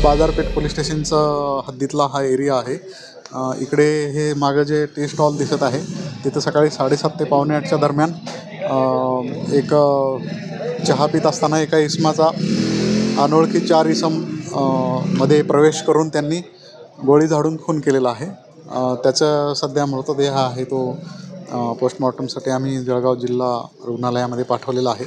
बाजारपेठ पोलीस स्टेशनचा हद्दीतला हा एरिया आहे। इकडे हे मागं जे टी स्टॉल दिसत आहे तिथं सकाळी 7:30 ते पावणे 8च्या दरम्यान एक चहा पित असताना एका इसमाचा अनोळखी 4 इसम मध्ये प्रवेश करून त्यांनी गोळी झाडून खून केलेला आहे। त्याचा सध्या मृतदेह आहे तो पोस्टमॉर्टमसाठी आम्ही जळगाव जिल्हा रुग्णालयामध्ये पाठवलेला आहे।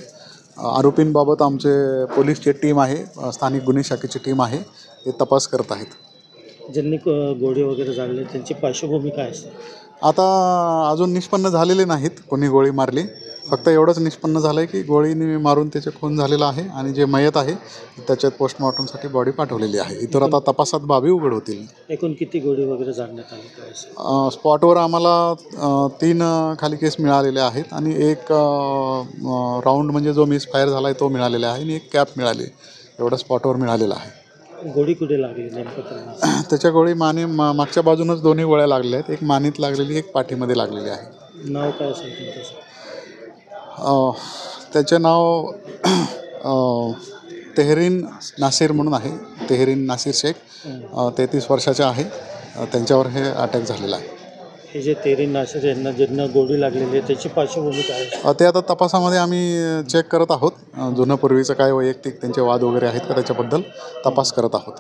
आरोपींबाबत आमचे पोलीसची टीम आहे, स्थानिक गुन्हे शाखेची टीम आहे, ते तपास करत आहेत। ज्यांनी गोळी वगैरे झाडली त्यांची पार्श्वभूमी काय असते? आता अजून निष्पन्न झालेले नाहीत कोणी गोळी मारली, फक्त एवढंच निष्पन्न झालं आहे की गोळीने मारून त्याचे खून झालेला आहे आणि जे मयत आहे त्याच्यात पोस्टमॉर्टमसाठी बॉडी पाठवलेली आहे। इतर आता तपासात बाबी उघड होतील। एकूण किती गोळी वगैरे झाडण्यात आली? स्पॉटवर आम्हाला 3 खाली केस मिळालेले आहेत आणि एक राऊंड म्हणजे जो मिस फायर झाला आहे तो मिळालेला आहे आणि एक कॅप मिळाली, एवढं स्पॉटवर मिळालेलं आहे। गोळी कुठे लागली नेमकं? त्याच्या गोळी मागच्या बाजूनच दोन्ही गोळ्या लागलेल्या आहेत, एक मानेत लागलेली, एक पाठीमध्ये लागलेली आहे। नाव काय असेल तुमचं? त्याचे नाव तेहरीन नासिर म्हणून आहे, तेहरीन नासिर शेख, 33 वर्षाचे आहे। त्यांच्यावर हे अटॅक झालेला आहे। हे जे तेहरीन नासिर यांना ज्यांना गोळी लागलेली आहे त्याची पार्श्वभूमी काय आहे? ते आता तपासामध्ये आम्ही चेक करत आहोत। जुनं पूर्वीचं काय वैयक्तिक त्यांचे वाद वगैरे आहेत का त्याच्याबद्दल तपास करत आहोत।